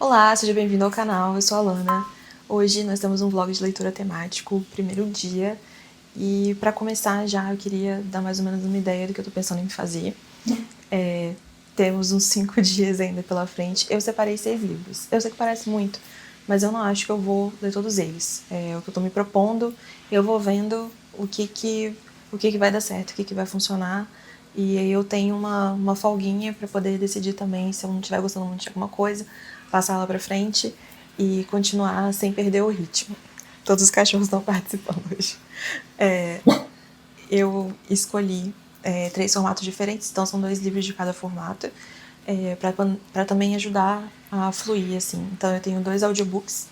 Olá, seja bem-vindo ao canal, eu sou a Lana. Hoje nós temos um vlog de leitura temático, primeiro dia. E para começar já, eu queria dar mais ou menos uma ideia do que eu tô pensando em fazer. Temos uns 5 dias ainda pela frente. Eu separei 6 livros. Eu sei que parece muito, mas eu não acho que eu vou ler todos eles. É o que eu tô me propondo, eu vou vendo o que vai dar certo, o que vai funcionar. E aí eu tenho uma folguinha para poder decidir também, se eu não estiver gostando muito de alguma coisa, passar ela pra frente e continuar sem perder o ritmo. Todos os cachorros estão participando hoje. Eu escolhi 3 formatos diferentes, então são 2 livros de cada formato, para também ajudar a fluir, assim. Então eu tenho 2 audiobooks,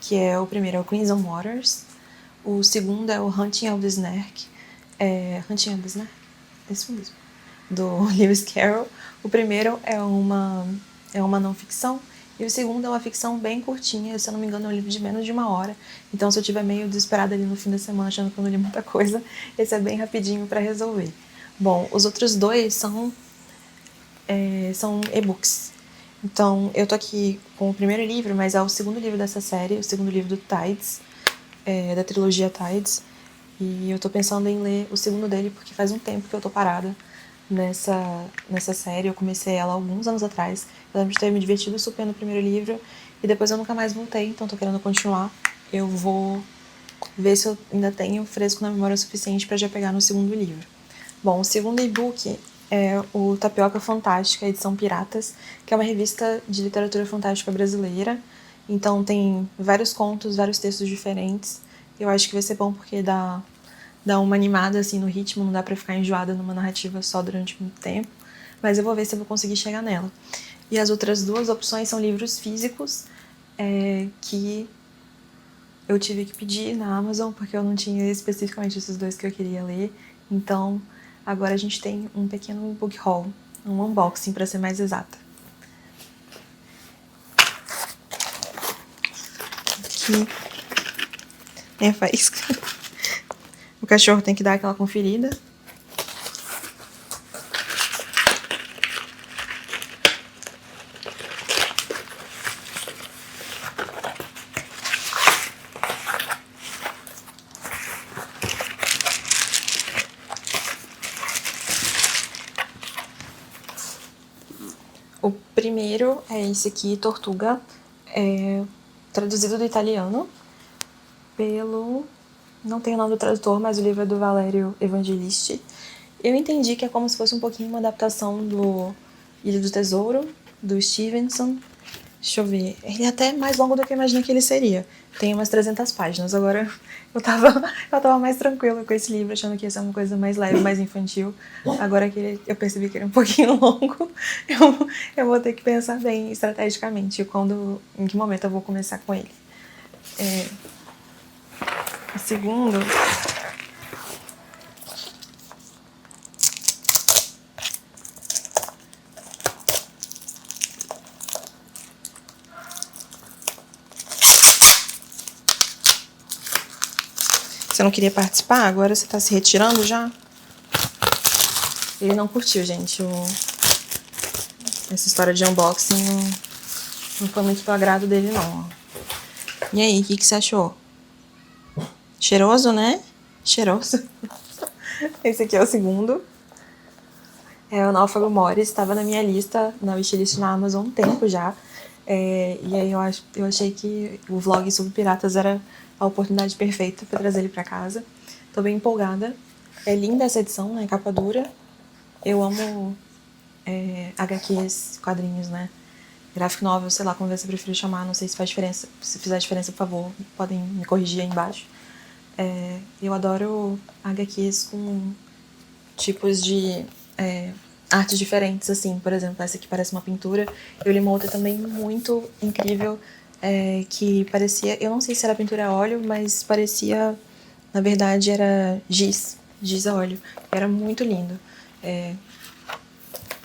que é o primeiro é o Crimson Waters, o segundo é o Hunting of the Snark, Hunting of the Snark? Esse mesmo, do Lewis Carroll. O primeiro é uma não ficção, e o segundo é uma ficção bem curtinha, se eu não me engano é um livro de menos de 1 hora. Então se eu estiver meio desesperada ali no fim da semana achando que eu não li muita coisa, esse é bem rapidinho para resolver. Bom, os outros 2 são e-books. Então eu tô aqui com o primeiro livro, mas é o segundo livro dessa série, o segundo livro do Tides, da trilogia Tides. E eu tô pensando em ler o segundo dele porque faz um tempo que eu tô parada nessa série. Eu comecei ela alguns anos atrás. Eu lembro de ter me divertido super no primeiro livro e depois eu nunca mais voltei, então tô querendo continuar. Eu vou ver se eu ainda tenho fresco na memória o suficiente para já pegar no segundo livro. Bom, o segundo e-book é o Tapioca Fantástica, edição Piratas, que é uma revista de literatura fantástica brasileira. Então tem vários contos, vários textos diferentes. Eu acho que vai ser bom porque dá uma animada assim no ritmo, não dá pra ficar enjoada numa narrativa só durante muito tempo. Mas eu vou ver se eu vou conseguir chegar nela. E as outras 2 opções são livros físicos, que eu tive que pedir na Amazon, porque eu não tinha especificamente esses 2 que eu queria ler. Então, agora a gente tem um pequeno book haul, um unboxing para ser mais exata. Aqui é a faísca. O cachorro tem que dar aquela conferida. O primeiro é esse aqui, Tortuga, traduzido do italiano pelo... Não tem o nome do tradutor, mas o livro é do Valerio Evangelisti. Eu entendi que é como se fosse um pouquinho uma adaptação do Ilha do Tesouro, do Stevenson. Deixa eu ver. Ele é até mais longo do que eu imaginei que ele seria. Tem umas 300 páginas. Agora eu tava mais tranquila com esse livro, achando que ia ser uma coisa mais leve, mais infantil. Agora que eu percebi que ele é um pouquinho longo, eu vou ter que pensar bem estrategicamente em que momento eu vou começar com ele. O segundo... Você não queria participar? Agora você tá se retirando já? Ele não curtiu, gente. Essa história de unboxing não foi muito pro agrado dele, não. E aí, o que você achou? Cheiroso, né? Cheiroso. Esse aqui é o segundo. É o Náufrago Mores. Estava na minha lista, na wishlist na Amazon há um tempo já. E aí eu achei que o vlog sobre piratas era a oportunidade perfeita para trazer ele para casa. Tô bem empolgada. É linda essa edição, né? Capa dura. Eu amo HQs, quadrinhos, né? Graphic novel, sei lá como você prefere chamar. Não sei se faz diferença. Se fizer diferença, por favor, podem me corrigir aí embaixo. Eu adoro HQs com tipos de artes diferentes, assim. Por exemplo, essa aqui parece uma pintura. Eu li uma outra também muito incrível, que parecia... Eu não sei se era pintura a óleo, mas parecia... Na verdade, era giz a óleo. Era muito lindo.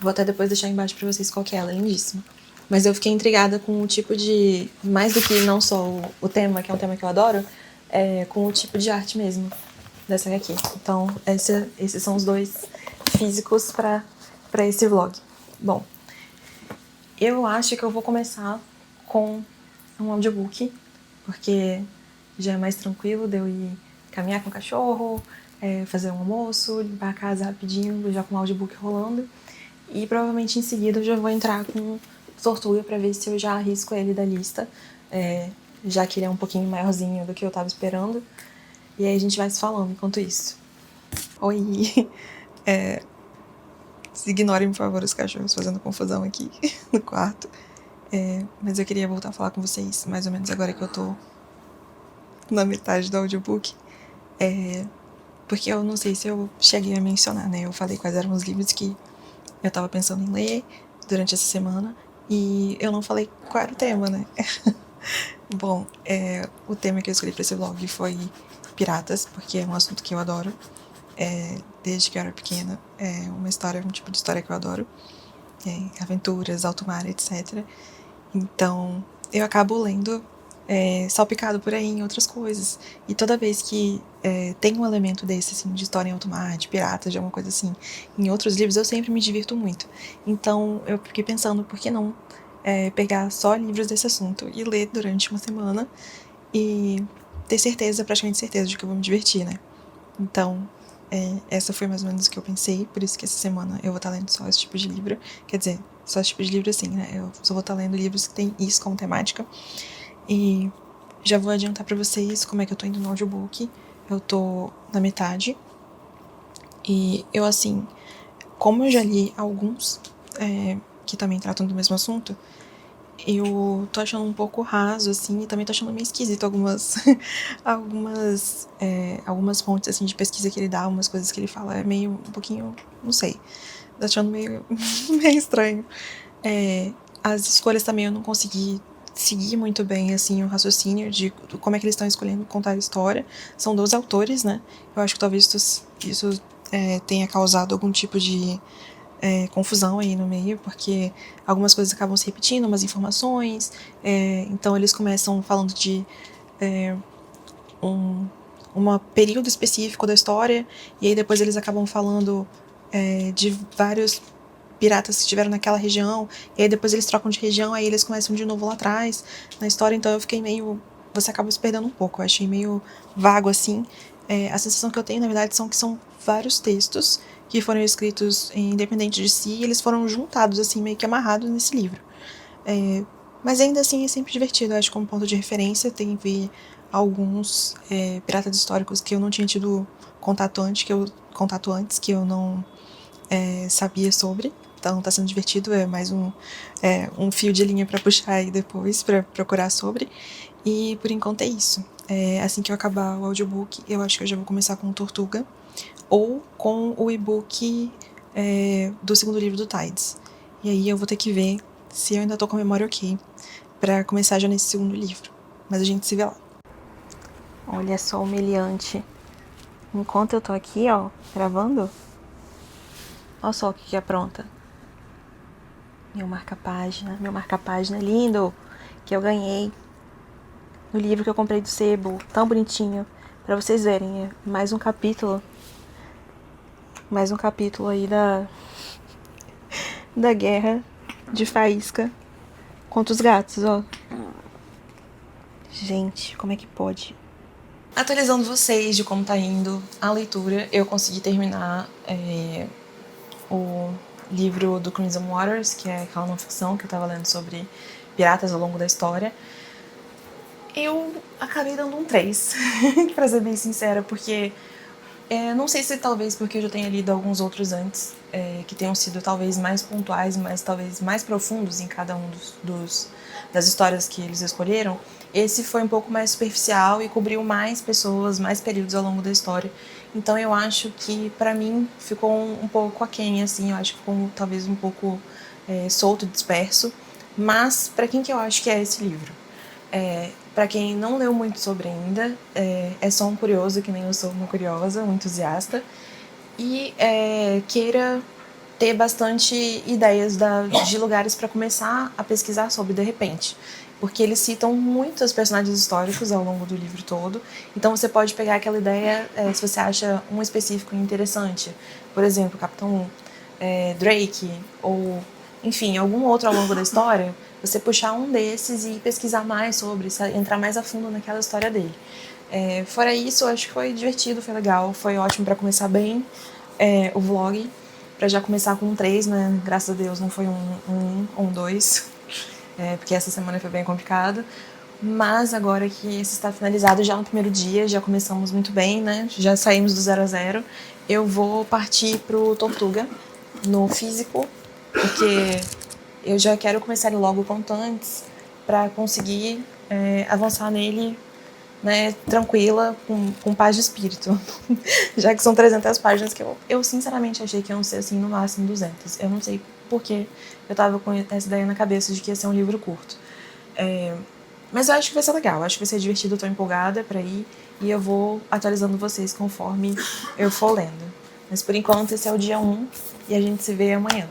Vou até depois deixar embaixo pra vocês qual que é ela, é lindíssima. Mas eu fiquei intrigada com o tipo de... Mais do que não só o tema, que é um tema que eu adoro, com o tipo de arte mesmo dessa HQ. Então, esses são os 2 físicos pra esse vlog. Bom, Eu acho que eu vou começar com um audiobook, porque já é mais tranquilo de eu ir caminhar com o cachorro, fazer um almoço, limpar a casa rapidinho, já com o audiobook rolando. E provavelmente em seguida eu já vou entrar com Tortuga pra ver se eu já arrisco ele da lista, já que ele é um pouquinho maiorzinho do que eu tava esperando. E aí a gente vai se falando enquanto isso. Oi! Ignorem, por favor, os cachorros fazendo confusão aqui no quarto. Mas eu queria voltar a falar com vocês, mais ou menos agora que eu tô na metade do audiobook. Porque eu não sei se eu cheguei a mencionar, né? Eu falei quais eram os livros que eu tava pensando em ler durante essa semana. E eu não falei qual era o tema, né? Bom, o tema que eu escolhi pra esse vlog foi piratas, porque é um assunto que eu adoro. Desde que eu era pequena, é um tipo de história que eu adoro. Aventuras, alto mar, etc. Então, eu acabo lendo salpicado por aí em outras coisas. E toda vez que tem um elemento desse, assim, de história em alto mar, de piratas, de alguma coisa assim, em outros livros, eu sempre me divirto muito. Então, eu fiquei pensando, por que não pegar só livros desse assunto e ler durante uma semana e ter certeza, praticamente certeza, de que eu vou me divertir, né? Então, essa foi mais ou menos o que eu pensei, por isso que essa semana eu vou estar lendo só esse tipo de livro. Quer dizer, só esse tipo de livro assim, né? Eu só vou estar lendo livros que tem isso como temática. E já vou adiantar pra vocês como é que eu tô indo no audiobook. Eu tô na metade. E eu, assim, como eu já li alguns que também tratam do mesmo assunto, eu tô achando um pouco raso, assim, e também tô achando meio esquisito algumas algumas fontes, assim, de pesquisa que ele dá, algumas coisas que ele fala, é meio, um pouquinho, não sei, tô achando meio, meio estranho. As escolhas também eu não consegui seguir muito bem, assim, o raciocínio de como é que eles estão escolhendo contar a história. São 12 autores, né? Eu acho que talvez isso tenha causado algum tipo de confusão aí no meio, porque algumas coisas acabam se repetindo, umas informações, então eles começam falando de um período específico da história, e aí depois eles acabam falando de vários piratas que estiveram naquela região, e aí depois eles trocam de região, aí eles começam de novo lá atrás na história, então eu fiquei meio... Você acaba se perdendo um pouco, eu achei meio vago assim. A sensação que eu tenho, na verdade, que são vários textos que foram escritos independente de si, e eles foram juntados, assim, meio que amarrados nesse livro. Mas ainda assim é sempre divertido, eu acho, como ponto de referência, tem ver alguns piratas históricos que eu não tinha tido contato antes, que eu não sabia sobre. Então tá sendo divertido, é mais um fio de linha pra puxar aí depois, pra procurar sobre. E por enquanto é isso. Assim que eu acabar o audiobook, eu acho que eu já vou começar com Tortuga, ou com o e-book do segundo livro do Tides. E aí eu vou ter que ver se eu ainda tô com a memória ok pra começar já nesse segundo livro. Mas a gente se vê lá. Olha só o meliante. Enquanto eu tô aqui, ó, gravando, olha só o que apronta. Meu marca-página lindo, que eu ganhei no livro que eu comprei do sebo, tão bonitinho, pra vocês verem, mais um capítulo aí da guerra de Faísca contra os gatos, ó. Gente, como é que pode? Atualizando vocês de como tá indo a leitura, eu consegui terminar o livro do Crimson Waters, que é aquela não ficção que eu tava lendo sobre piratas ao longo da história. Eu acabei dando um 3, pra ser bem sincera, porque não sei se talvez porque eu já tenha lido alguns outros antes, que tenham sido talvez mais pontuais, mas talvez mais profundos em cada um das histórias que eles escolheram. Esse foi um pouco mais superficial e cobriu mais pessoas, mais períodos ao longo da história. Então eu acho que pra mim ficou um pouco aquém, assim, eu acho que ficou talvez um pouco solto, disperso. Mas pra quem que eu acho que é esse livro? Para quem não leu muito sobre ainda, é só um curioso, que nem eu sou uma curiosa, um entusiasta, e queira ter bastante ideias de lugares para começar a pesquisar sobre de repente. Porque eles citam muitos personagens históricos ao longo do livro todo, então você pode pegar aquela ideia se você acha um específico interessante. Por exemplo, Capitão Drake, ou enfim, algum outro ao longo da história, você puxar um desses e pesquisar mais sobre, entrar mais a fundo naquela história dele. Fora isso, eu acho que foi divertido, foi legal, foi ótimo para começar bem o vlog, para já começar com 3, né? Graças a Deus não foi um 2, porque essa semana foi bem complicado. Mas agora que esse está finalizado já no primeiro dia, já começamos muito bem, né? Já saímos do 0 a 0. Eu vou partir pro Tortuga, no físico, porque eu já quero começar logo o quanto antes para conseguir avançar nele, né, tranquila, com paz de espírito. Já que são 300 páginas que eu sinceramente achei que iam ser assim, no máximo 200. Eu não sei porque eu tava com essa ideia na cabeça de que ia ser um livro curto. Mas eu acho que vai ser legal, acho que vai ser divertido, eu tô empolgada pra ir e eu vou atualizando vocês conforme eu for lendo. Mas por enquanto esse é o dia 1 e a gente se vê amanhã.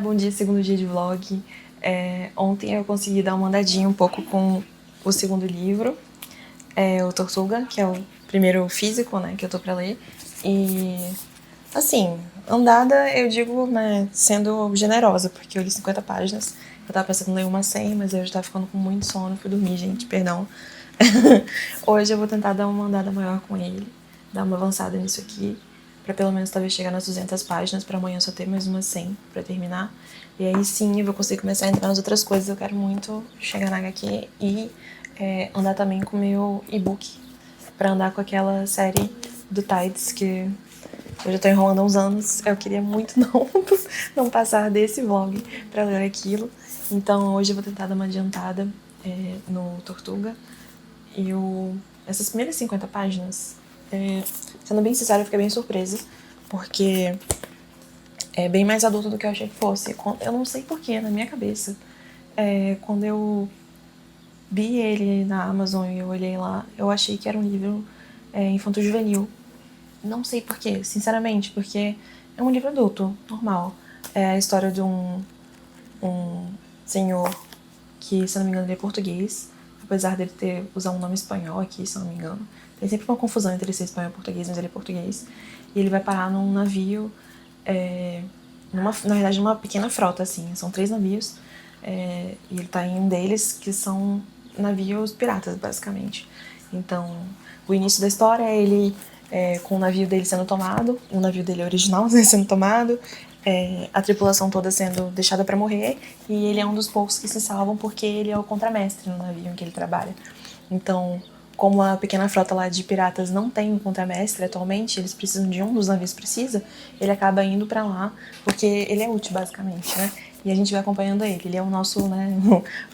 Bom dia, segundo dia de vlog. Ontem eu consegui dar uma andadinha um pouco com o segundo livro, o Tortuga, que é o primeiro físico, né, que eu tô pra ler. E, assim, andada eu digo, né, sendo generosa, porque eu li 50 páginas. Eu tava pensando em ler umas 100, mas eu já tava ficando com muito sono, fui dormir, gente, perdão. Hoje eu vou tentar dar uma andada maior com ele, dar uma avançada nisso aqui, pra pelo menos talvez chegar nas 200 páginas, pra amanhã só ter mais umas 100 pra terminar. E aí sim eu vou conseguir começar a entrar nas outras coisas. Eu quero muito chegar na HQ e andar também com o meu e-book, pra andar com aquela série do Tides, que eu já tô enrolando há uns anos. Eu queria muito não passar desse vlog pra ler aquilo. Então hoje eu vou tentar dar uma adiantada no Tortuga. Essas primeiras 50 páginas, sendo bem sincera, eu fiquei bem surpresa, porque é bem mais adulto do que eu achei que fosse. Eu não sei porquê, na minha cabeça. Quando eu vi ele na Amazon e eu olhei lá, eu achei que era um livro infanto-juvenil. Não sei porquê, sinceramente, porque é um livro adulto, normal. É a história de um senhor que, se eu não me engano, ele é português, apesar dele usar um nome espanhol aqui, se eu não me engano. Tem sempre uma confusão entre ele ser espanhol e português, mas ele é português. E ele vai parar num navio, na verdade, numa pequena frota, assim. São 3 navios, e ele tá em um deles, que são navios piratas, basicamente. Então, o início da história é ele com o navio dele sendo tomado, o navio dele original sendo tomado, a tripulação toda sendo deixada para morrer, e ele é um dos poucos que se salvam porque ele é o contramestre no navio em que ele trabalha. Então, como a pequena frota lá de piratas não tem um contramestre atualmente, eles precisam de um dos navios precisa, ele acaba indo para lá porque ele é útil, basicamente, né? E a gente vai acompanhando ele. Ele é o nosso, né,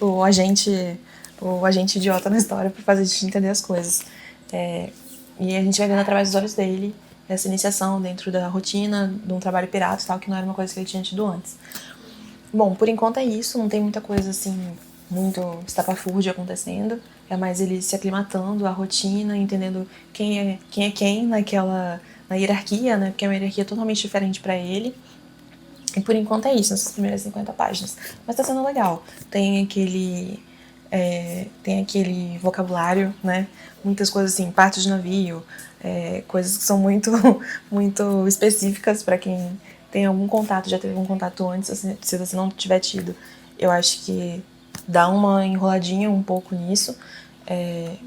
o agente idiota na história para fazer a gente entender as coisas. E a gente vai vendo através dos olhos dele essa iniciação dentro da rotina de um trabalho pirata e tal, que não era uma coisa que ele tinha tido antes. Bom, por enquanto é isso, não tem muita coisa assim, muito estapafúrdia acontecendo. É mais ele se aclimatando à rotina, entendendo quem é quem na hierarquia, né? Porque é uma hierarquia totalmente diferente para ele. E por enquanto é isso, nessas primeiras 50 páginas. Mas tá sendo legal. Tem aquele vocabulário, né? Muitas coisas assim, partes de navio, coisas que são muito, muito específicas para quem tem algum contato, já teve algum contato antes, assim, se você não tiver tido. Eu acho que dá uma enroladinha um pouco nisso.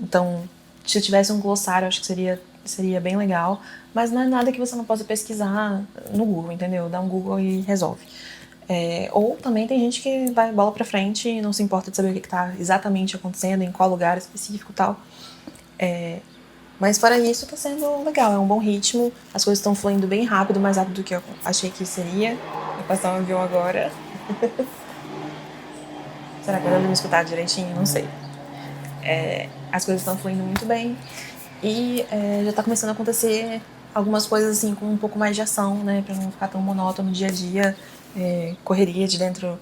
Então, se tivesse um glossário, acho que seria bem legal. Mas não é nada que você não possa pesquisar no Google, entendeu? Dá um Google e resolve. Ou também tem gente que vai bola pra frente e não se importa de saber o que tá exatamente acontecendo, em qual lugar específico e tal. Mas fora isso, tá sendo legal, é um bom ritmo, as coisas estão fluindo bem rápido, mais rápido do que eu achei que seria. Vai passar um avião agora. Será que vai me escutar direitinho? Não sei. As coisas estão fluindo muito bem e já tá começando a acontecer algumas coisas assim com um pouco mais de ação, né, pra não ficar tão monótono no dia a dia, correria de dentro,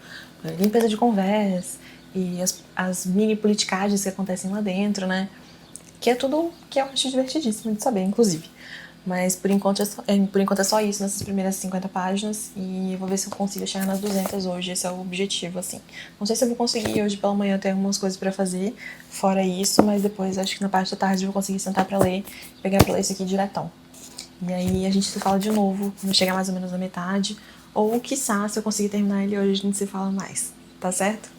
limpeza de convés e as mini politicagens que acontecem lá dentro, né, que é tudo que eu acho divertidíssimo de saber, inclusive. Mas por enquanto é só isso nessas primeiras 50 páginas e eu vou ver se eu consigo chegar nas 200 hoje, esse é o objetivo, assim. Não sei se eu vou conseguir hoje pela manhã, ter algumas coisas pra fazer, fora isso, mas depois acho que na parte da tarde eu vou conseguir sentar pra ler, pegar pra ler isso aqui diretão. E aí a gente se fala de novo, quando chegar mais ou menos na metade, ou quiçá, se eu conseguir terminar ele hoje, a gente se fala mais, tá certo?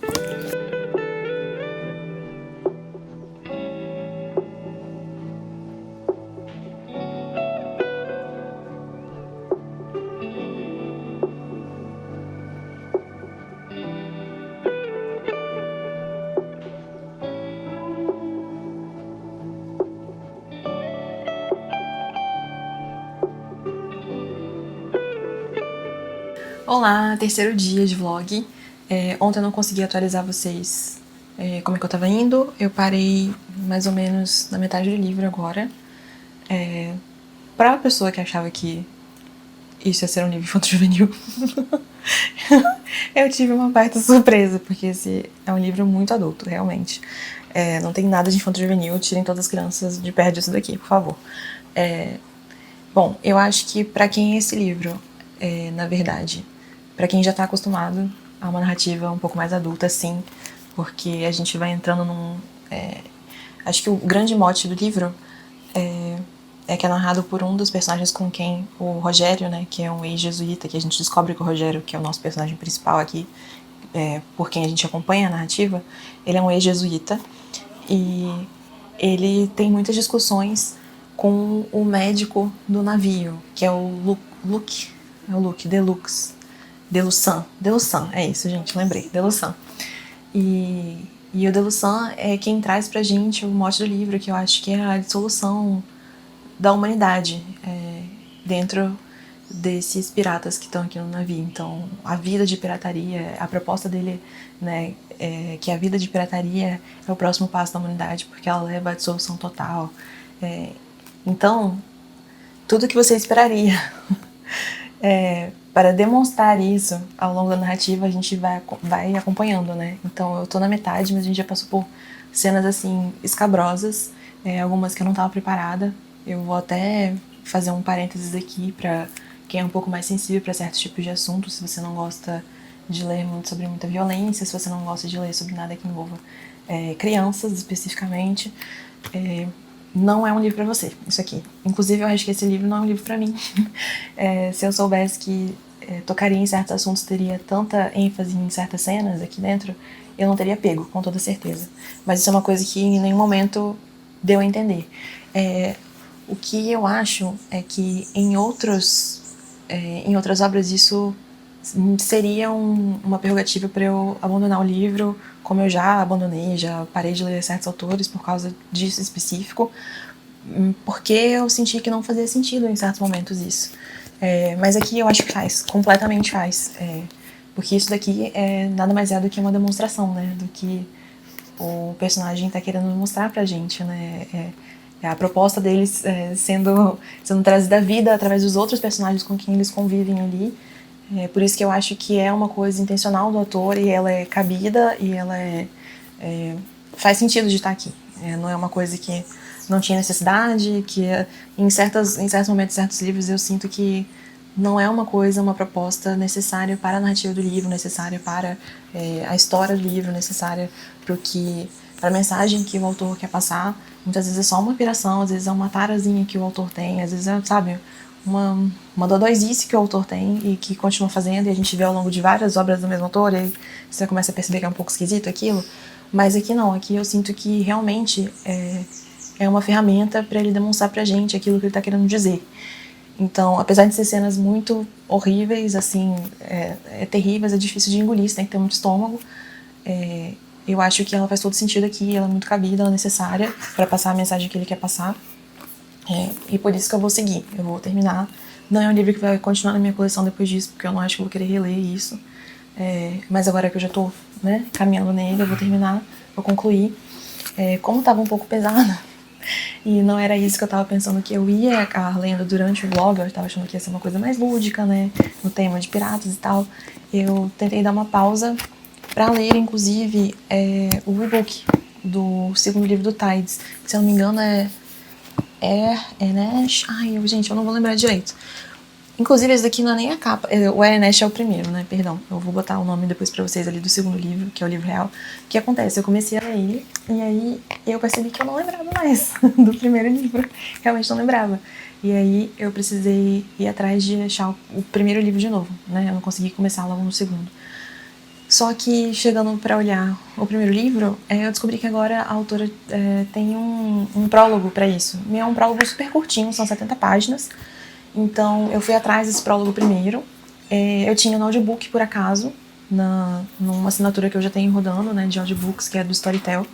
Olá, terceiro dia de vlog. Ontem eu não consegui atualizar vocês como é que eu tava indo. Eu parei mais ou menos na metade do livro agora. Pra pessoa que achava que isso ia ser um livro infanto-juvenil, eu tive uma baita surpresa, porque esse é um livro muito adulto, realmente. Não tem nada de infanto-juvenil, tirem todas as crianças de perto disso daqui, por favor. Bom, eu acho que pra quem é esse livro, na verdade, pra quem já tá acostumado a uma narrativa um pouco mais adulta, sim, porque a gente vai entrando num... acho que o grande mote do livro é que é narrado por um dos personagens com quem o Rogério, né, que é um ex-jesuíta, que a gente descobre que o Rogério, que é o nosso personagem principal aqui, por quem a gente acompanha a narrativa, ele é um ex-jesuíta e ele tem muitas discussões com o médico do navio, que é o Luke Delussan, é isso, gente, lembrei, Delussan. E o Delussan é quem traz pra gente o mote do livro, que eu acho que é a dissolução da humanidade dentro desses piratas que estão aqui no navio. Então, a vida de pirataria, a proposta dele, né, é que a vida de pirataria é o próximo passo da humanidade, porque ela leva à dissolução total. Então, tudo que você esperaria para demonstrar isso ao longo da narrativa, a gente vai acompanhando, né? Então, eu tô na metade, mas a gente já passou por cenas, assim, escabrosas, algumas que eu não tava preparada. Eu vou até fazer um parênteses aqui para quem é um pouco mais sensível para certos tipos de assuntos, se você não gosta de ler muito sobre muita violência, se você não gosta de ler sobre nada que envolva crianças especificamente, não é um livro para você, isso aqui. Inclusive, eu acho que esse livro não é um livro para mim. Se eu soubesse que tocaria em certos assuntos, teria tanta ênfase em certas cenas aqui dentro, eu não teria pego, com toda certeza. Mas isso é uma coisa que em nenhum momento deu a entender. O que eu acho é que em outras obras isso seria uma prerrogativa para eu abandonar o livro, como eu já abandonei, já parei de ler certos autores por causa disso específico, porque eu senti que não fazia sentido em certos momentos isso. Mas aqui eu acho que faz, completamente faz, porque isso daqui nada mais é do que uma demonstração, né, do que o personagem tá querendo mostrar pra gente, né, a proposta deles sendo trazida à vida através dos outros personagens com quem eles convivem ali. Por isso que eu acho que é uma coisa intencional do autor e ela é cabida e ela faz sentido de estar aqui. Não é uma coisa que não tinha necessidade, que em certos momentos, certos livros eu sinto que não é uma proposta necessária para a narrativa do livro, necessária para a história do livro, necessária para a mensagem que o autor quer passar. Muitas vezes é só uma inspiração, às vezes é uma tarazinha que o autor tem, às vezes é, sabe, uma dodóizice que o autor tem e que continua fazendo, e a gente vê ao longo de várias obras do mesmo autor, e você começa a perceber que é um pouco esquisito aquilo. Mas aqui não, aqui eu sinto que realmente é uma ferramenta para ele demonstrar pra gente aquilo que ele tá querendo dizer. Então, apesar de ser cenas muito horríveis, assim, terríveis, é difícil de engolir, você tem que ter muito estômago. Eu acho que ela faz todo sentido aqui, ela é muito cabida, ela é necessária para passar a mensagem que ele quer passar. E por isso que eu vou seguir, eu vou terminar. Não é um livro que vai continuar na minha coleção depois disso, porque eu não acho que eu vou querer reler isso. Mas agora que eu já tô, né, caminhando nele, eu vou terminar, vou concluir. Como tava um pouco pesada, e não era isso que eu tava pensando que eu ia acabar lendo durante o vlog, eu tava achando que ia ser uma coisa mais lúdica, né, no tema de piratas e tal. Eu tentei dar uma pausa pra ler, inclusive, o e-book do segundo livro do Tides, que, se eu não me engano Nash. Ai, gente, eu não vou lembrar direito. Inclusive, esse daqui não é nem a capa. O Nash é o primeiro, né? Perdão. Eu vou botar o nome depois pra vocês ali do segundo livro, que é o livro real. O que acontece? Eu comecei a ler ele, e aí eu percebi que eu não lembrava mais do primeiro livro. Realmente não lembrava. E aí eu precisei ir atrás de achar o primeiro livro de novo, né? Eu não consegui começar logo no segundo. Só que, chegando para olhar o primeiro livro, eu descobri que agora a autora tem um prólogo para isso. É um prólogo super curtinho, são 70 páginas. Então, eu fui atrás desse prólogo primeiro. Eu tinha no audiobook, por acaso, numa assinatura que eu já tenho rodando, né, de audiobooks, que é do Storytel.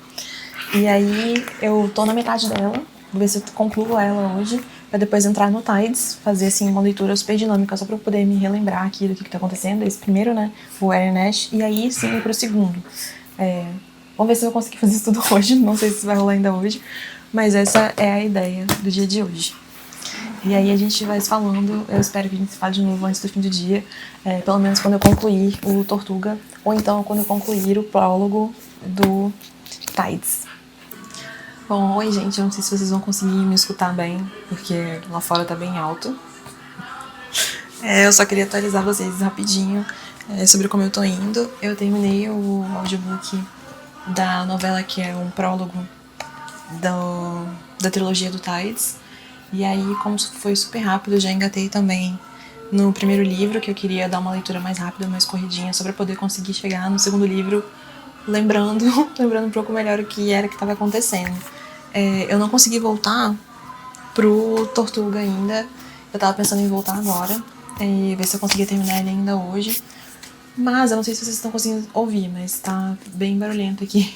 E aí, eu tô na metade dela, vou ver se eu concluo ela hoje, pra depois entrar no Tides, fazer, assim, uma leitura super dinâmica, só pra eu poder me relembrar aqui do que tá acontecendo. Esse primeiro, né, o Nash, e aí sim ir pro segundo. Vamos ver se eu vou conseguir fazer isso tudo hoje, não sei se vai rolar ainda hoje, mas essa é a ideia do dia de hoje. E aí a gente vai se falando, eu espero que a gente se fale de novo antes do fim do dia, pelo menos quando eu concluir o Tortuga, ou então quando eu concluir o prólogo do Tides. Bom, oi gente, eu não sei se vocês vão conseguir me escutar bem, porque lá fora tá bem alto. Eu só queria atualizar vocês rapidinho sobre como eu tô indo. Eu terminei o audiobook da novela que é um prólogo da trilogia do Tides. E aí, como foi super rápido, eu já engatei também no primeiro livro, que eu queria dar uma leitura mais rápida, mais corridinha, só pra poder conseguir chegar no segundo livro lembrando um pouco melhor o que era que estava acontecendo. Eu não consegui voltar pro Tortuga ainda, eu tava pensando em voltar agora, e ver se eu conseguia terminar ele ainda hoje. Mas eu não sei se vocês estão conseguindo ouvir, mas tá bem barulhento aqui.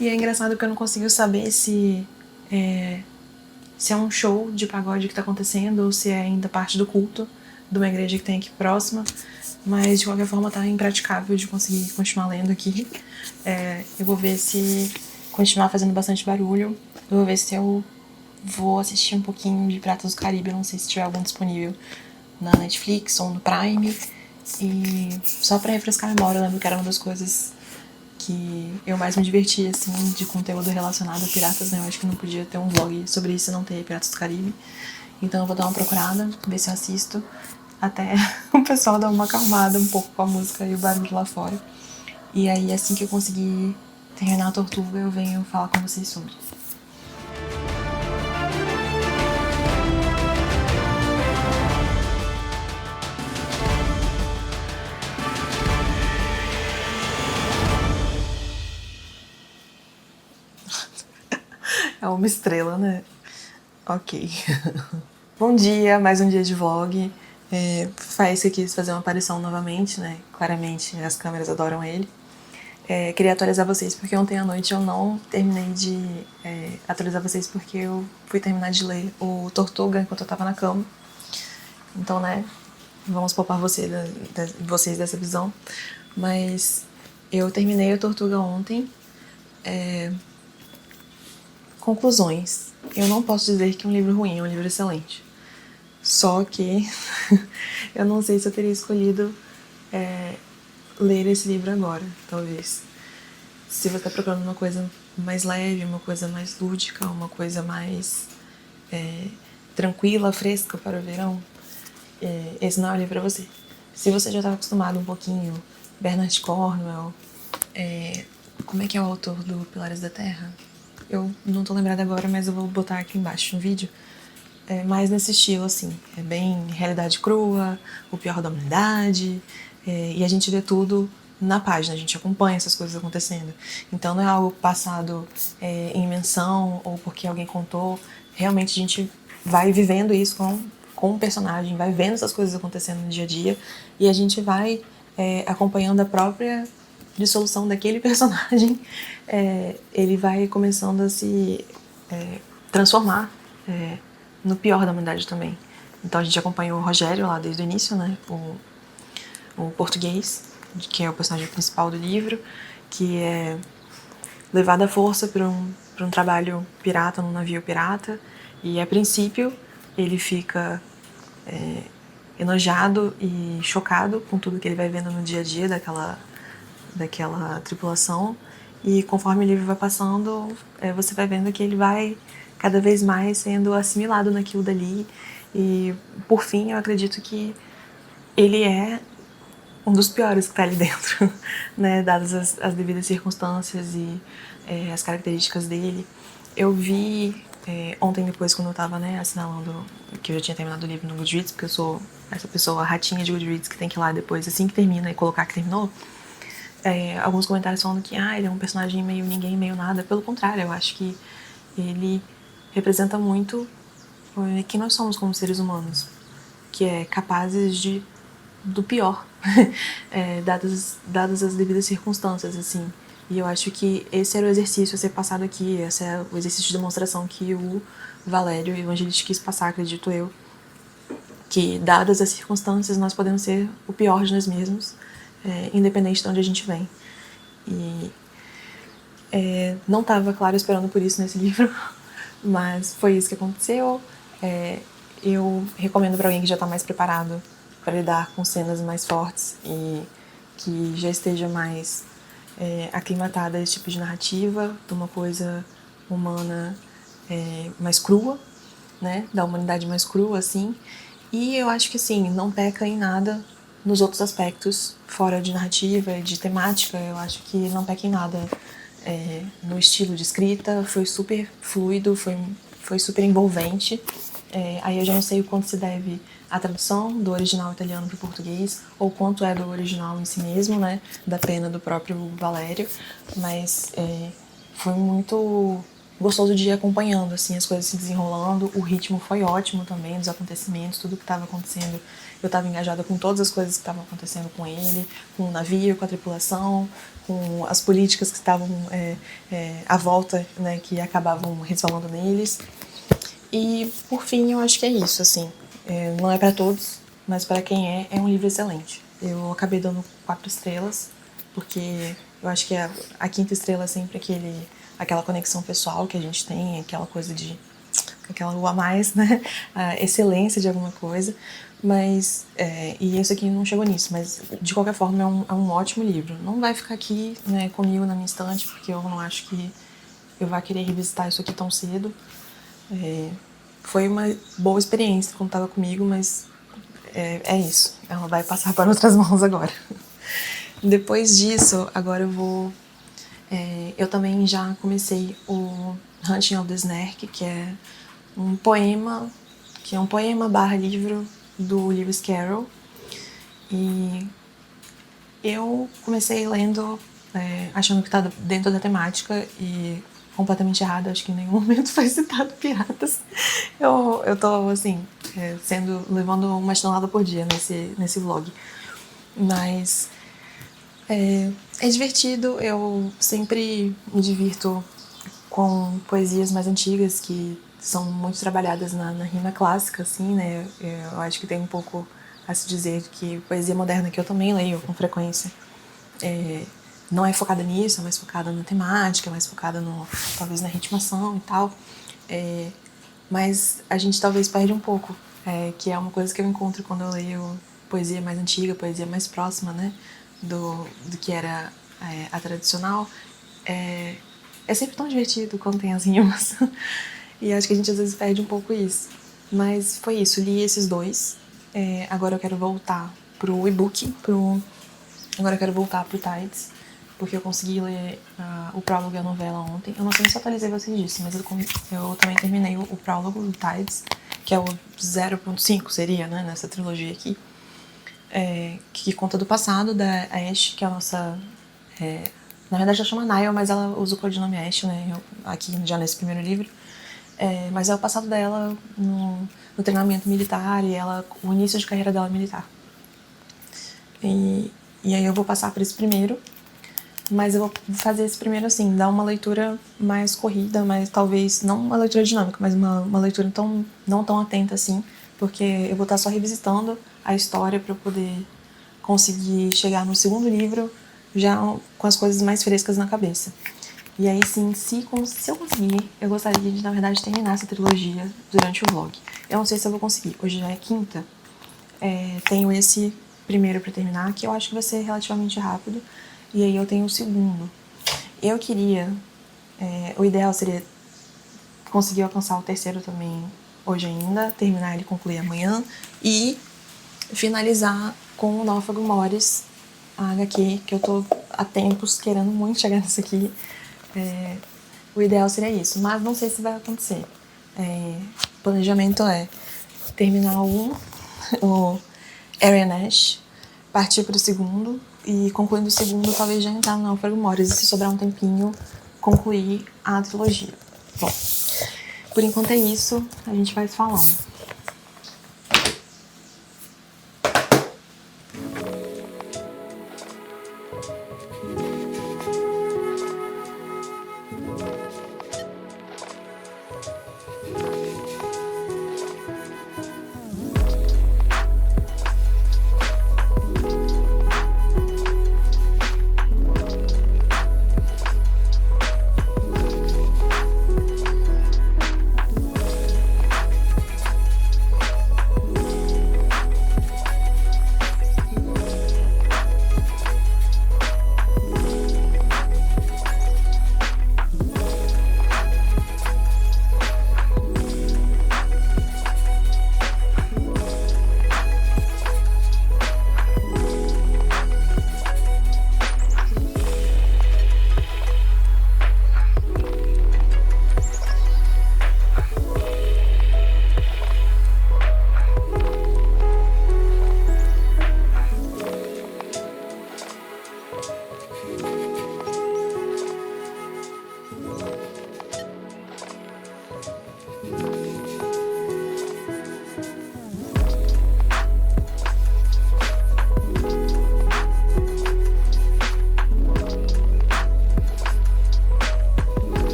E é engraçado que eu não consigo saber se é um show de pagode que tá acontecendo ou se é ainda parte do culto de uma igreja que tem aqui próxima, mas de qualquer forma tá impraticável de conseguir continuar lendo aqui. Eu vou ver se continuar fazendo bastante barulho, eu vou ver se eu vou assistir um pouquinho de Piratas do Caribe, eu não sei se tiver algum disponível na Netflix ou no Prime, e só pra refrescar a memória, eu lembro que era uma das coisas que eu mais me diverti, assim, de conteúdo relacionado a piratas, né? Eu acho que não podia ter um vlog sobre isso e não ter Piratas do Caribe. Então eu vou dar uma procurada, ver se eu assisto, até o pessoal dar uma acalmada um pouco com a música e o barulho lá fora. E aí, assim que eu conseguir terminar a Tortuga, eu venho falar com vocês sobre. É uma estrela, né? Ok. Bom dia, mais um dia de vlog. Faz que quis fazer uma aparição novamente, né? Claramente as câmeras adoram ele. Queria atualizar vocês porque ontem à noite eu não terminei de atualizar vocês porque eu fui terminar de ler o Tortuga enquanto eu tava na cama. Então, né, vamos poupar vocês dessa visão. Mas eu terminei o Tortuga ontem. Conclusões. Eu não posso dizer que é um livro ruim, é um livro excelente. Só que eu não sei se eu teria escolhido ler esse livro agora, talvez. Se você está procurando uma coisa mais leve, uma coisa mais lúdica, uma coisa mais tranquila, fresca para o verão, esse não é o livro para você. Se você já estava acostumado um pouquinho, Bernard Cornwell, como é que é o autor do Pilares da Terra? Eu não tô lembrada agora, mas eu vou botar aqui embaixo no vídeo. Mais nesse estilo, assim. É bem realidade crua, o pior da humanidade, e a gente vê tudo na página, a gente acompanha essas coisas acontecendo. Então não é algo passado em menção ou porque alguém contou. Realmente a gente vai vivendo isso com o personagem, vai vendo essas coisas acontecendo no dia a dia e a gente vai acompanhando a própria dissolução daquele personagem. Ele vai começando a se transformar no pior da humanidade também. Então a gente acompanhou o Rogério lá desde o início, né? O português, que é o personagem principal do livro, que é levado à força para um trabalho pirata, num navio pirata. E a princípio ele fica enojado e chocado com tudo que ele vai vendo no dia a dia daquela tripulação. E conforme o livro vai passando, você vai vendo que ele vai cada vez mais sendo assimilado naquilo dali. E, por fim, eu acredito que ele é um dos piores que está ali dentro, né? Dadas as devidas circunstâncias e as características dele. Eu vi ontem depois, quando eu estava assinalando que eu já tinha terminado o livro no Goodreads, porque eu sou essa pessoa ratinha de Goodreads que tem que ir lá depois, assim que termina, e colocar que terminou. Alguns comentários falando que ele é um personagem meio ninguém, meio nada. Pelo contrário, eu acho que ele representa muito quem nós somos como seres humanos, que é capazes do pior, dadas as devidas circunstâncias, assim. E eu acho que esse era o exercício a ser passado aqui, esse é o exercício de demonstração que o Valério Evangelista quis passar, acredito eu, que dadas as circunstâncias nós podemos ser o pior de nós mesmos, independente de onde a gente vem. E não estava, claro, esperando por isso nesse livro, mas foi isso que aconteceu. Eu recomendo para alguém que já está mais preparado para lidar com cenas mais fortes e que já esteja mais aclimatada a esse tipo de narrativa, de uma coisa humana mais crua, né, da humanidade mais crua, assim. E eu acho que, assim, não peca em nada nos outros aspectos, fora de narrativa e de temática. Eu acho que não peca em nada no estilo de escrita, foi super fluido, foi super envolvente. Aí eu já não sei o quanto se deve à tradução do original italiano para o português, ou quanto é do original em si mesmo, né, da pena do próprio Valério, mas foi muito gostoso de ir acompanhando, assim, as coisas se desenrolando. O ritmo foi ótimo também, dos acontecimentos, tudo que estava acontecendo. Eu estava engajada com todas as coisas que estavam acontecendo com ele, com o navio, com a tripulação, com as políticas que estavam à volta, né, que acabavam resvalando neles. E, por fim, eu acho que é isso, assim. Não é para todos, mas para quem é um livro excelente. Eu acabei dando 4 estrelas, porque eu acho que a quinta estrela é sempre aquela conexão pessoal que a gente tem, aquela coisa de aquela lua a mais, né? A excelência de alguma coisa. Mas, e isso aqui não chegou nisso, mas de qualquer forma é um ótimo livro. Não vai ficar aqui, né, comigo na minha estante, porque eu não acho que eu vá querer revisitar isso aqui tão cedo. foi uma boa experiência quando estava comigo, mas é isso. Ela vai passar para outras mãos agora. Depois disso, agora eu vou... eu também já comecei o Hunting of the Snark, que é um poema barra livro do Lewis Carroll. E eu comecei lendo achando que tá dentro da temática e completamente errado. Acho que em nenhum momento foi citado piratas. Eu tô, assim, levando uma chinelada por dia nesse vlog. Mas é divertido. Eu sempre me divirto com poesias mais antigas que são muito trabalhadas na rima clássica, assim, né? Eu acho que tem um pouco a se dizer que poesia moderna, que eu também leio com frequência, não é focada nisso, é mais focada na temática, é mais focada talvez na ritmação e tal. Mas a gente talvez perde um pouco, que é uma coisa que eu encontro quando eu leio poesia mais antiga, poesia mais próxima, né, do que era a tradicional. É sempre tão divertido quando tem as rimas. E acho que a gente às vezes perde um pouco isso. Mas foi isso, li esses dois. Agora eu quero voltar pro e-book, agora eu quero voltar pro Tides, porque eu consegui ler o prólogo e a novela ontem. Eu não sei se eu atualizei vocês disso, mas eu também terminei o prólogo do Tides, que é o 0.5 seria, né, nessa trilogia aqui, que conta do passado da Ash, que é a nossa... na verdade ela chama Niall, mas ela usa o codinome Ash, né, aqui já nesse primeiro livro. Mas é o passado dela no treinamento militar e o início de carreira dela militar. E aí eu vou passar por esse primeiro, mas eu vou fazer esse primeiro assim, dar uma leitura mais corrida, mas talvez não uma leitura dinâmica, mas uma leitura não tão atenta assim, porque eu vou estar só revisitando a história para eu poder conseguir chegar no segundo livro já com as coisas mais frescas na cabeça. E aí sim, se eu conseguir, eu gostaria de, na verdade, terminar essa trilogia durante o vlog. Eu não sei se eu vou conseguir, hoje já é quinta. Tenho esse primeiro pra terminar, que eu acho que vai ser relativamente rápido. E aí eu tenho o segundo. Eu queria... o ideal seria conseguir alcançar o terceiro também hoje ainda, terminar ele e concluir amanhã. E finalizar com o Náufrago Mores, a HQ, que eu tô há tempos querendo muito chegar nisso aqui. O ideal seria isso, mas não sei se vai acontecer. O planejamento é terminar o Arya Ash, partir para o segundo e, concluindo o segundo, talvez já entrar no Náufrago Mores e, se sobrar um tempinho, concluir a trilogia. Bom, por enquanto é isso, a gente vai falando.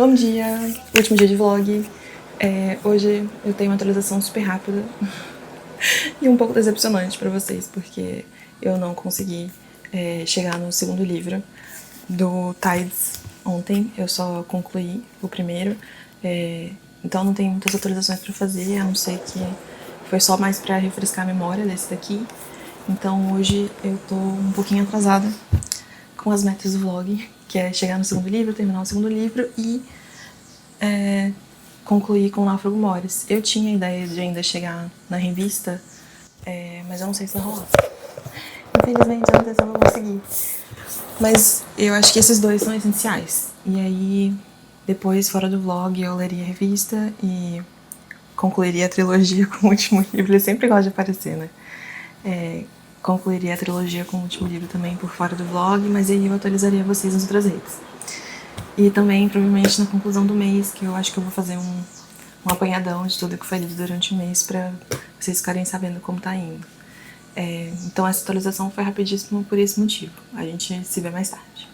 Bom dia, último dia de vlog. Hoje eu tenho uma atualização super rápida e um pouco decepcionante pra vocês, porque eu não consegui chegar no segundo livro do Tides ontem. Eu só concluí o primeiro, então não tem muitas atualizações pra fazer, a não ser que foi só mais pra refrescar a memória desse daqui. Então hoje eu tô um pouquinho atrasada com as metas do vlog, que é chegar no segundo livro, terminar o segundo livro e concluir com o Náufrago Mores. Eu tinha a ideia de ainda chegar na revista, mas eu não sei se vai rolar. Infelizmente, eu não sei se eu vou conseguir. Mas eu acho que esses dois são essenciais. E aí, depois, fora do vlog, eu leria a revista e concluiria a trilogia com o último livro. Ele sempre gosta de aparecer, né? Concluiria a trilogia com o último livro também por fora do vlog, mas aí eu atualizaria vocês nas outras redes. E também, provavelmente, na conclusão do mês, que eu acho que eu vou fazer um apanhadão de tudo que foi lido durante o mês pra vocês ficarem sabendo como tá indo. Então essa atualização foi rapidíssima por esse motivo. A gente se vê mais tarde.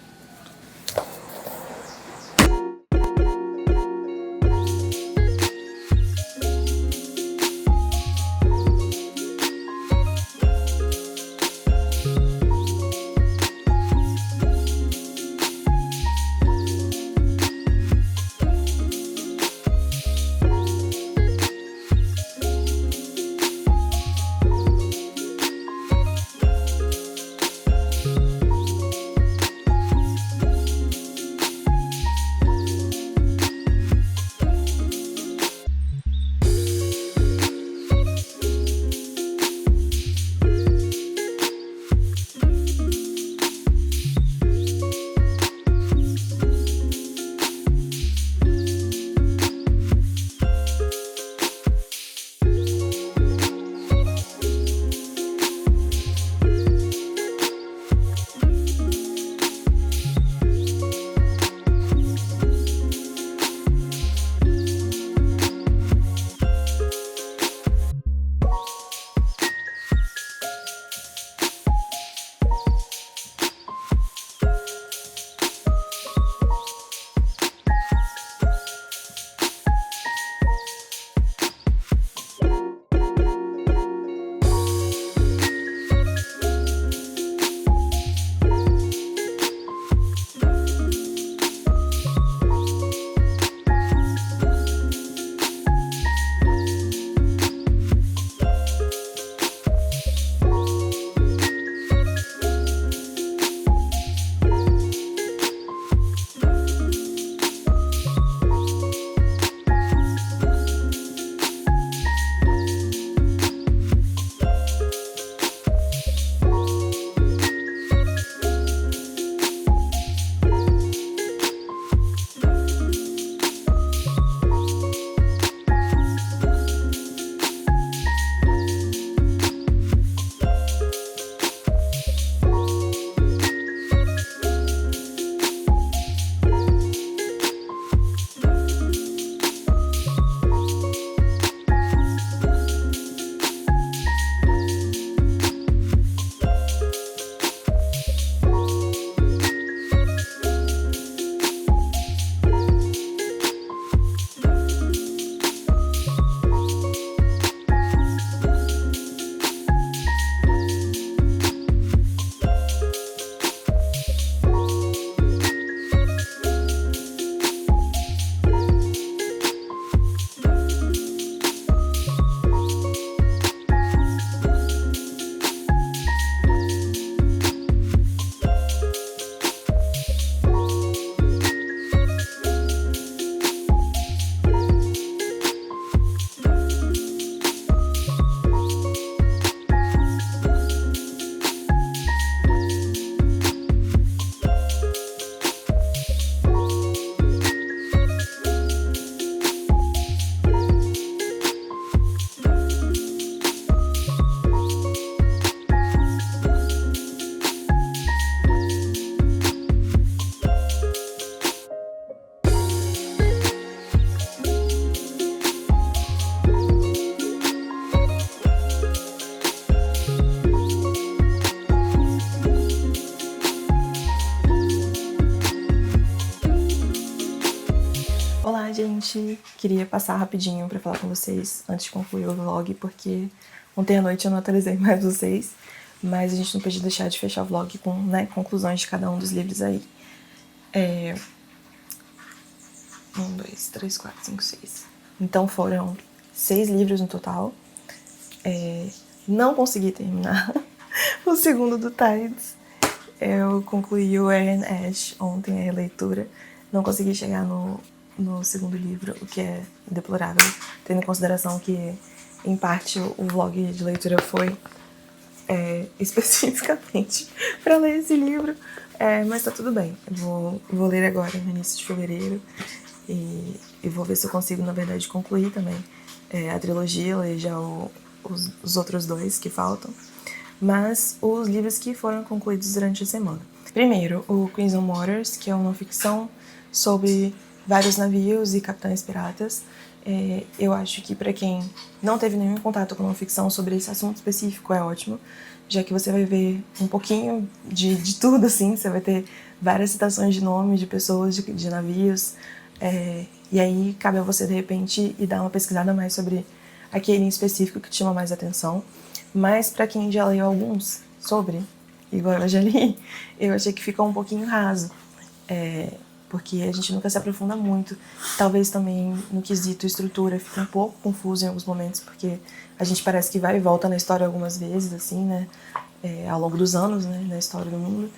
primeiramente, queria passar rapidinho para falar com vocês antes de concluir o vlog, porque ontem à noite eu não atualizei mais vocês, mas a gente não podia deixar de fechar o vlog com, né, conclusões de cada um dos livros aí. 1, 2, 3, 4, 5, 6. Então foram 6 livros no total. Não consegui terminar o segundo do Tides. Eu concluí o Aaron Ash ontem, a releitura. Não consegui chegar no segundo livro, o que é deplorável, tendo em consideração que, em parte, o vlog de leitura foi especificamente para ler esse livro. Mas tá tudo bem. Eu vou ler agora, no início de fevereiro. E vou ver se eu consigo, na verdade, concluir também a trilogia, ler já os outros 2 que faltam. Mas os livros que foram concluídos durante a semana. Primeiro, o Crimson Waters, que é uma ficção sobre vários navios e capitães piratas. Eu acho que para quem não teve nenhum contato com uma ficção sobre esse assunto específico é ótimo, já que você vai ver um pouquinho de tudo, assim. Você vai ter várias citações de nomes de pessoas, de navios. E aí cabe a você, de repente, ir dar uma pesquisada mais sobre aquele em específico que te chama mais atenção. Mas para quem já leu alguns sobre, igual eu já li, eu achei que ficou um pouquinho raso. Porque a gente nunca se aprofunda muito. Talvez também no quesito estrutura fique um pouco confuso em alguns momentos, porque a gente parece que vai e volta na história algumas vezes, assim, né? Ao longo dos anos, né? Na história do mundo.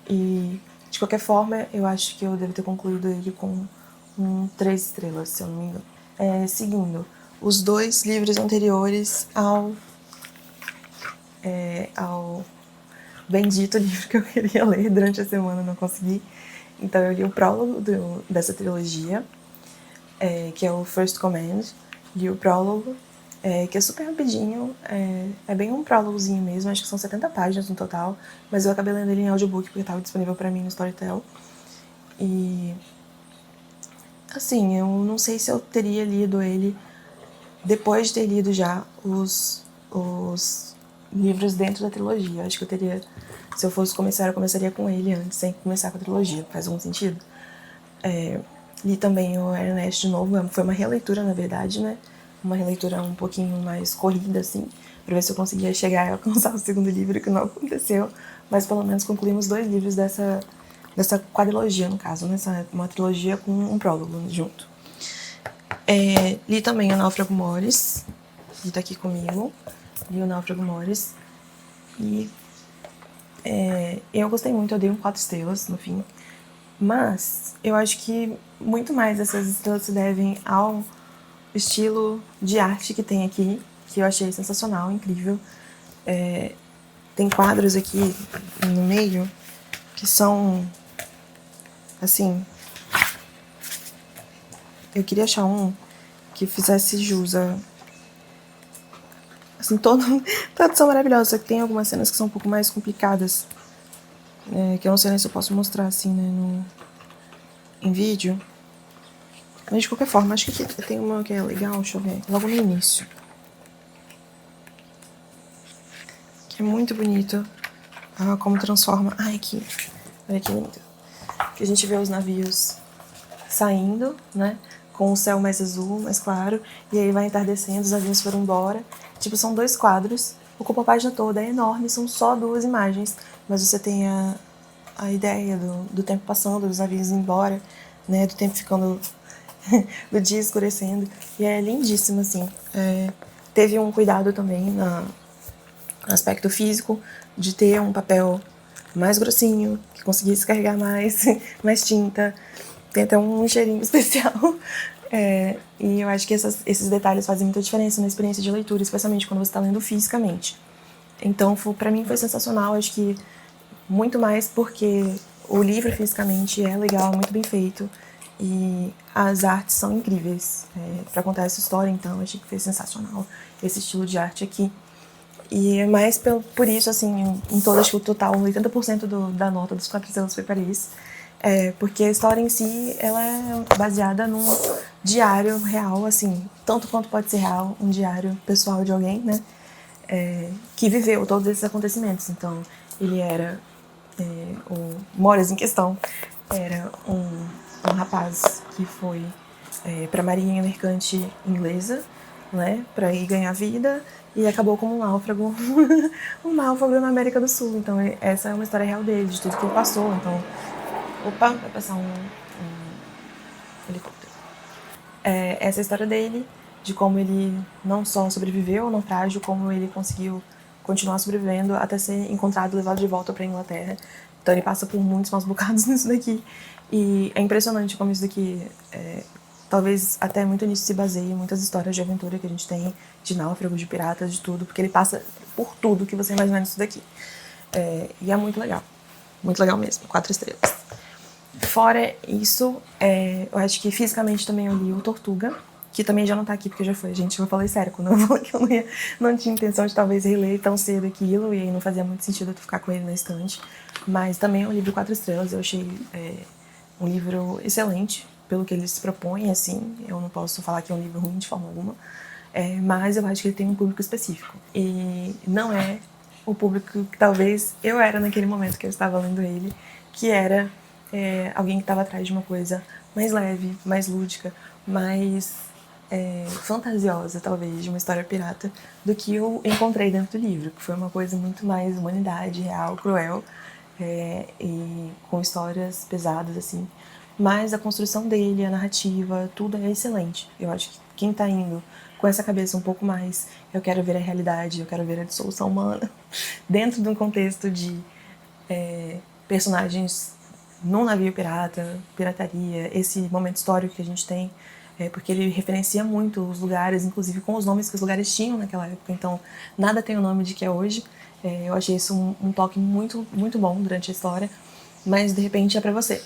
E, de qualquer forma, eu acho que eu devo ter concluído ele com 3 estrelas, se eu não me engano. Seguindo, os 2 livros anteriores ao bendito livro que eu queria ler durante a semana, não consegui. Então eu li o prólogo dessa trilogia, que é o First Command. Li o prólogo, que é super rapidinho, é bem um prólogozinho mesmo, acho que são 70 páginas no total, mas eu acabei lendo ele em audiobook porque estava disponível para mim no Storytel. E, assim, eu não sei se eu teria lido ele depois de ter lido já os livros dentro da trilogia. Acho que eu teria, se eu fosse começar, eu começaria com ele antes, sem começar com a trilogia. Faz algum sentido? Li também o Aaron Ash de novo, foi uma releitura, na verdade, né? Uma releitura um pouquinho mais corrida, assim, pra ver se eu conseguia chegar e alcançar o segundo livro, que não aconteceu, mas pelo menos concluímos 2 livros dessa quadrilogia, no caso, né? Uma trilogia com um prólogo junto. Li também o Náufrago Mores, que tá aqui comigo. Li o Náufrago Mores. E eu gostei muito, eu dei 4 estrelas no fim. Mas eu acho que muito mais dessas estrelas se devem ao estilo de arte que tem aqui, que eu achei sensacional, incrível. Tem quadros aqui no meio que são, assim, eu queria achar um que fizesse jus a, assim, todos são maravilhosos, só que tem algumas cenas que são um pouco mais complicadas, que eu não sei nem se eu posso mostrar assim, né, em vídeo. Mas de qualquer forma, acho que aqui tem uma que é legal, deixa eu ver, logo no início. Que é muito bonito. Como transforma. Ai, aqui. Olha que lindo. Que a gente vê os navios saindo, né? Com o céu mais azul, mais claro. E aí vai entardecendo, os navios foram embora. Tipo, são 2 quadros. Ocupa a página toda, é enorme, são só 2 imagens. Mas você tem a ideia do tempo passando, dos navios indo embora, né? Do tempo ficando do dia escurecendo. E é lindíssimo, assim. Teve um cuidado também no aspecto físico de ter um papel mais grossinho, que conseguisse carregar mais tinta. Tem até um cheirinho especial. E eu acho que esses detalhes fazem muita diferença na experiência de leitura, especialmente quando você está lendo fisicamente. Então, pra mim foi sensacional. Acho que muito mais porque o livro fisicamente é legal, muito bem feito. E as artes são incríveis para contar essa história, então eu achei que foi sensacional esse estilo de arte aqui. E é mais por isso, assim, em todo, acho que o total, 80% da nota dos 4 estrelas foi para isso. Porque a história em si, ela é baseada num diário real, assim, tanto quanto pode ser real, um diário pessoal de alguém, né? Que viveu todos esses acontecimentos. Então, ele era, o Mores em questão, era um rapaz que foi para a marinha mercante inglesa, né, para ir ganhar vida, e acabou como um náufrago, um náufrago na América do Sul. Então essa é uma história real dele, de tudo que ele passou. Então, opa, vai passar um helicóptero. Essa é a história dele, de como ele não só sobreviveu ao naufrágio, como ele conseguiu continuar sobrevivendo até ser encontrado e levado de volta para a Inglaterra. Então ele passa por muitos maus bocados nisso daqui. E é impressionante como isso daqui, talvez até muito nisso se baseie muitas histórias de aventura que a gente tem, de náufragos, de piratas, de tudo, porque ele passa por tudo que você imaginar nisso daqui. E é muito legal mesmo, 4 estrelas. Fora isso, eu acho que fisicamente também eu li o Tortuga, que também já não tá aqui porque já foi. Gente, eu falei sério, quando eu falei que eu não tinha intenção de talvez reler tão cedo aquilo, e aí não fazia muito sentido eu ficar com ele na estante. Mas também é um livro 4 estrelas, eu achei um livro excelente, pelo que ele se propõe, assim. Eu não posso falar que é um livro ruim de forma alguma, mas eu acho que ele tem um público específico. E não é o público que talvez eu era naquele momento que eu estava lendo ele, que era alguém que estava atrás de uma coisa mais leve, mais lúdica, mais fantasiosa, talvez, de uma história pirata, do que eu encontrei dentro do livro, que foi uma coisa muito mais humanidade, real, cruel, e com histórias pesadas, assim. Mas a construção dele, a narrativa, tudo é excelente. Eu acho que quem tá indo com essa cabeça um pouco mais, eu quero ver a realidade, eu quero ver a dissolução humana, dentro de um contexto de personagens num navio pirata, pirataria, esse momento histórico que a gente tem, porque ele referencia muito os lugares, inclusive com os nomes que os lugares tinham naquela época, então nada tem o nome de que é hoje. Eu achei isso um toque muito, muito bom durante a história, mas de repente é pra você.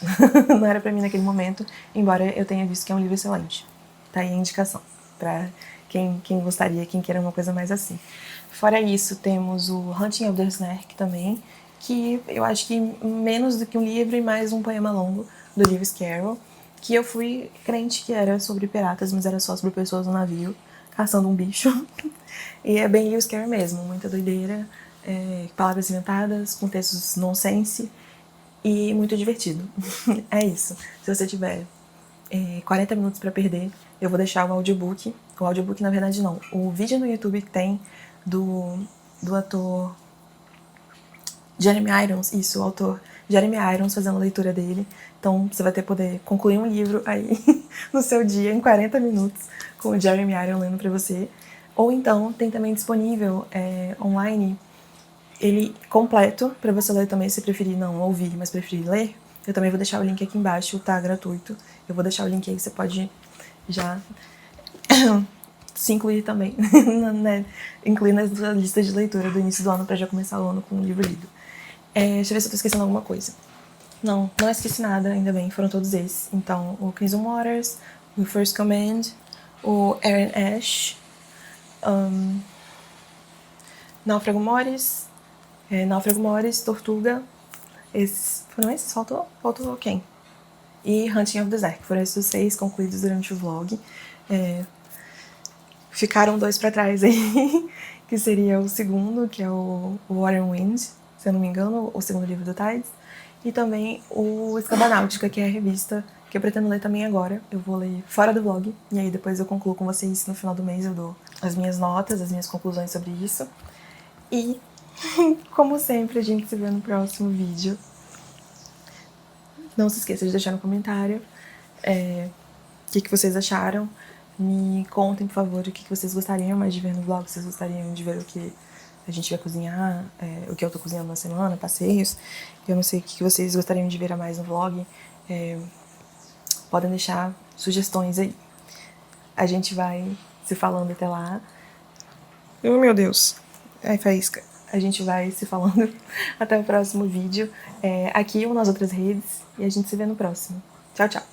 Não era pra mim naquele momento, embora eu tenha visto que é um livro excelente. Tá aí a indicação pra quem gostaria, quem queira uma coisa mais assim. Fora isso, temos o Hunting of the Snark também, que eu acho que menos do que um livro e mais um poema longo do Lewis Carroll, que eu fui crente que era sobre piratas, mas era só sobre pessoas no navio caçando um bicho. E é bem Lewis Carroll mesmo, muita doideira, palavras inventadas, contextos nonsense e muito divertido. É isso. Se você tiver 40 minutos pra perder, eu vou deixar o audiobook. O audiobook, na verdade, não. O vídeo no YouTube que tem do ator Jeremy Irons, isso, o autor Jeremy Irons fazendo a leitura dele. Então você vai poder concluir um livro aí no seu dia, em 40 minutos, com o Jeremy Irons lendo pra você. Ou então tem também disponível online ele completo, pra você ler também, se preferir não ouvir, mas preferir ler. Eu também vou deixar o link aqui embaixo, tá gratuito. Eu vou deixar o link aí, você pode já se incluir também, né? Incluir na lista de leitura do início do ano pra já começar o ano com um livro lido. Deixa eu ver se eu tô esquecendo alguma coisa. Não esqueci nada, ainda bem, foram todos esses. Então, o Crimson Waters, o First Command, o Aaron Ash, Náufrago Morris, Tortuga. Foram esses? Faltou quem? E Hunting of the Snark. Foram esses os 6 concluídos durante o vlog. Ficaram 2 pra trás aí, que seria o segundo, que é o Warren Wind, se eu não me engano, o segundo livro do Tides. E também o Escabanáutica, que é a revista que eu pretendo ler também agora. Eu vou ler fora do vlog, e aí depois eu concluo com vocês no final do mês. Eu dou as minhas notas, as minhas conclusões sobre isso. E, como sempre, a gente se vê no próximo vídeo. Não se esqueça de deixar no comentário o que vocês acharam. Me contem, por favor, o que vocês gostariam mais de ver no vlog, se vocês gostariam de ver o que a gente vai cozinhar, o que eu tô cozinhando na semana, passeios. Eu não sei o que vocês gostariam de ver a mais no vlog. Podem deixar sugestões aí. A gente vai se falando até lá. Oh, meu Deus. Ai, faísca. A gente vai se falando até o próximo vídeo, aqui ou nas outras redes. E a gente se vê no próximo. Tchau, tchau.